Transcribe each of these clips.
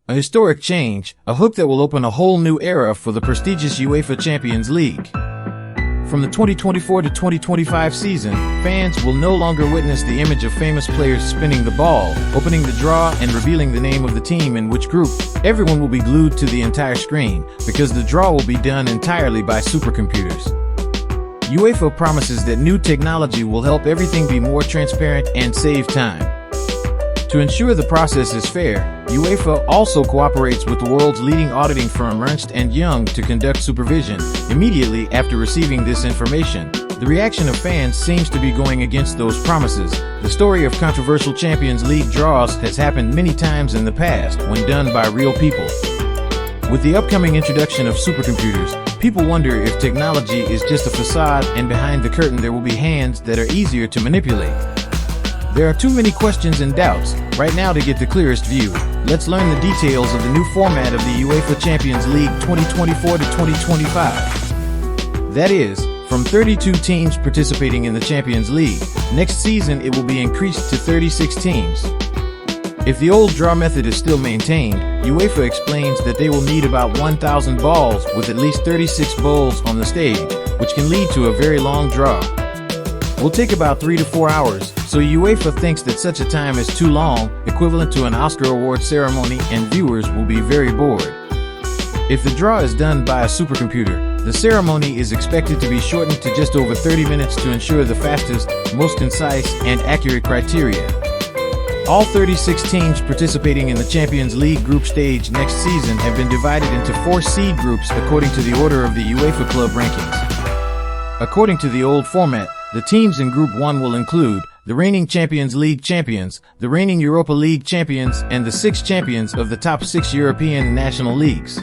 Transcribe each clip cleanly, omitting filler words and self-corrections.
A historic change, a hook that will open a whole new era for the prestigious UEFA Champions League. From the 2024 to 2025 season, fans will no longer witness the image of famous players spinning the ball, opening the draw, and revealing the name of the team in which group. Everyone will be glued to the entire screen, because the draw will be done entirely by supercomputers. UEFA promises that new technology will help everything be more transparent and save time. To ensure the process is fair, UEFA also cooperates with the world's leading auditing firm Ernst Young to conduct supervision. Immediately after receiving this information, the reaction of fans seems to be going against those promises. The story of controversial Champions League draws has happened many times in the past when done by real people. With the upcoming introduction of supercomputers, people wonder if technology is just a facade and behind the curtain there will be hands that are easier to manipulate. There are too many questions and doubts right now to get the clearest view. Let's learn the details of the new format of the UEFA Champions League 2024 to 2025. That is, from 32 teams participating in the Champions League, next season it will be increased to 36 teams. If the old draw method is still maintained, UEFA explains that they will need about 1,000 balls with at least 36 bowls on the stage, which can lead to a very long draw. Will take about 3 to 4 hours, so UEFA thinks that such a time is too long, equivalent to an Oscar award ceremony, and viewers will be very bored. If the draw is done by a supercomputer, the ceremony is expected to be shortened to just over 30 minutes to ensure the fastest, most concise, and accurate criteria. All 36 teams participating in the Champions League group stage next season have been divided into 4 seed groups according to the order of the UEFA club rankings. According to the old format, the teams in Group 1 will include the reigning Champions League champions, the reigning Europa League champions, and the 6 champions of the top 6 European national leagues.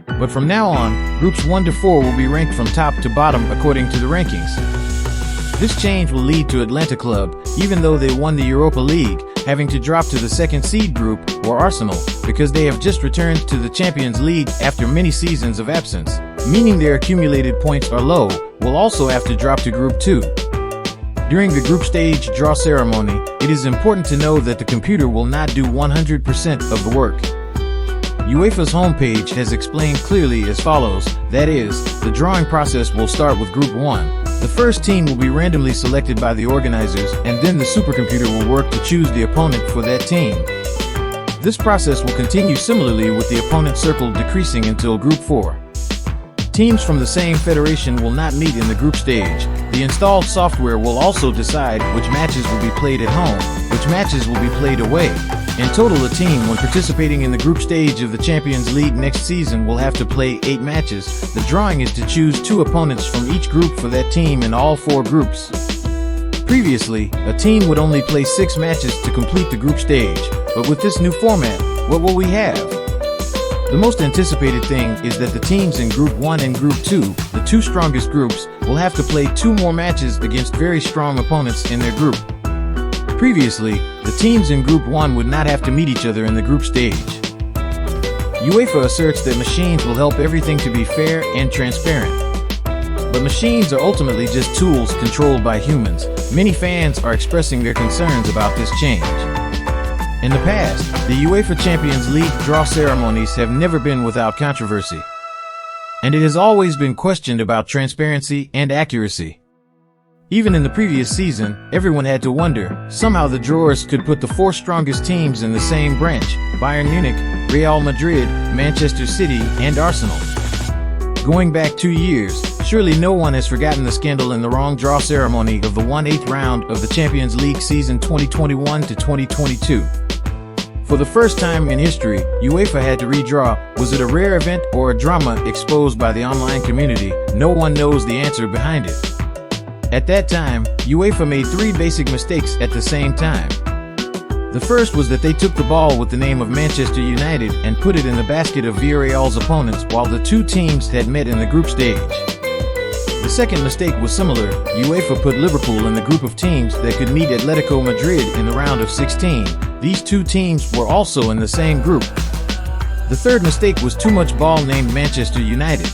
But from now on, Groups 1 to 4 will be ranked from top to bottom according to the rankings. This change will lead to Atlanta Club, even though they won the Europa League, having to drop to the second seed group, or Arsenal, because they have just returned to the Champions League after many seasons of absence, meaning their accumulated points are low, will also have to drop to Group 2. During the group stage draw ceremony, it is important to know that the computer will not do 100% of the work. UEFA's homepage has explained clearly as follows, that is, the drawing process will start with Group 1. The first team will be randomly selected by the organizers, and then the supercomputer will work to choose the opponent for that team. This process will continue similarly with the opponent circle decreasing until Group 4. Teams from the same federation will not meet in the group stage. The installed software will also decide which matches will be played at home, which matches will be played away. In total, a team, when participating in the group stage of the Champions League next season, will have to play 8 matches. The drawing is to choose 2 opponents from each group for that team in all 4 groups. Previously, a team would only play 6 matches to complete the group stage, but with this new format, what will we have? The most anticipated thing is that the teams in Group 1 and Group 2, the 2 strongest groups, will have to play 2 more matches against very strong opponents in their group. Previously, the teams in Group 1 would not have to meet each other in the group stage. UEFA asserts that machines will help everything to be fair and transparent. But machines are ultimately just tools controlled by humans. Many fans are expressing their concerns about this change. In the past, the UEFA Champions League draw ceremonies have never been without controversy. And it has always been questioned about transparency and accuracy. Even in the previous season, everyone had to wonder, somehow the drawers could put the 4 strongest teams in the same branch: Bayern Munich, Real Madrid, Manchester City, and Arsenal. Going back 2 years, surely no one has forgotten the scandal in the wrong draw ceremony of the 1/8 round of the Champions League season 2021 to 2022. For the first time in history, UEFA had to redraw. Was it a rare event or a drama exposed by the online community? No one knows the answer behind it. At that time, UEFA made 3 basic mistakes at the same time. The first was that they took the ball with the name of Manchester United and put it in the basket of Villarreal's opponents while the 2 teams had met in the group stage. The second mistake was similar. UEFA put Liverpool in the group of teams that could meet Atletico Madrid in the round of 16. These 2 teams were also in the same group. The third mistake was too much ball named Manchester United.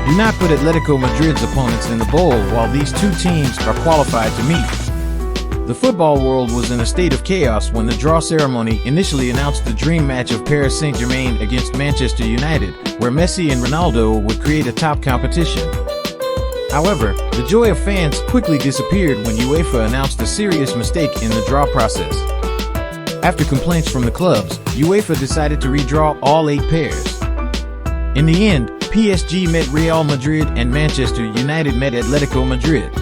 Do not put Atletico Madrid's opponents in the bowl while these 2 teams are qualified to meet. The football world was in a state of chaos when the draw ceremony initially announced the dream match of Paris Saint-Germain against Manchester United, where Messi and Ronaldo would create a top competition. However, the joy of fans quickly disappeared when UEFA announced a serious mistake in the draw process. After complaints from the clubs, UEFA decided to redraw all 8 pairs. In the end, PSG met Real Madrid and Manchester United met Atletico Madrid.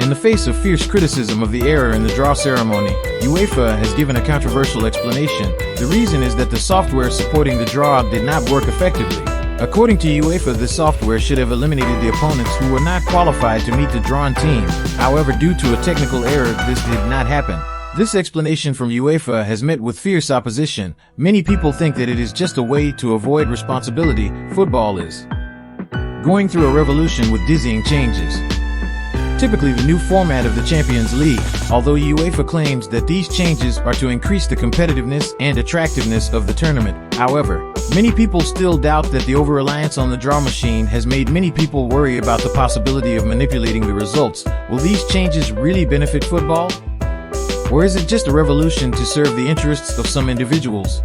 In the face of fierce criticism of the error in the draw ceremony, UEFA has given a controversial explanation. The reason is that the software supporting the draw did not work effectively. According to UEFA, the software should have eliminated the opponents who were not qualified to meet the drawn team. However, due to a technical error, this did not happen. This explanation from UEFA has met with fierce opposition. Many people think that it is just a way to avoid responsibility. Football is going through a revolution with dizzying changes. Typically the new format of the Champions League, although UEFA claims that these changes are to increase the competitiveness and attractiveness of the tournament. However, many people still doubt that the over-reliance on the draw machine has made many people worry about the possibility of manipulating the results. Will these changes really benefit football? Or is it just a revolution to serve the interests of some individuals?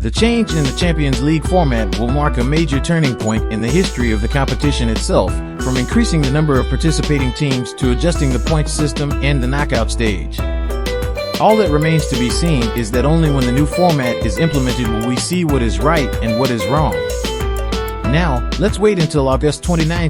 The change in the Champions League format will mark a major turning point in the history of the competition itself, from increasing the number of participating teams to adjusting the points system and the knockout stage. All that remains to be seen is that only when the new format is implemented will we see what is right and what is wrong. Now, let's wait until August 29th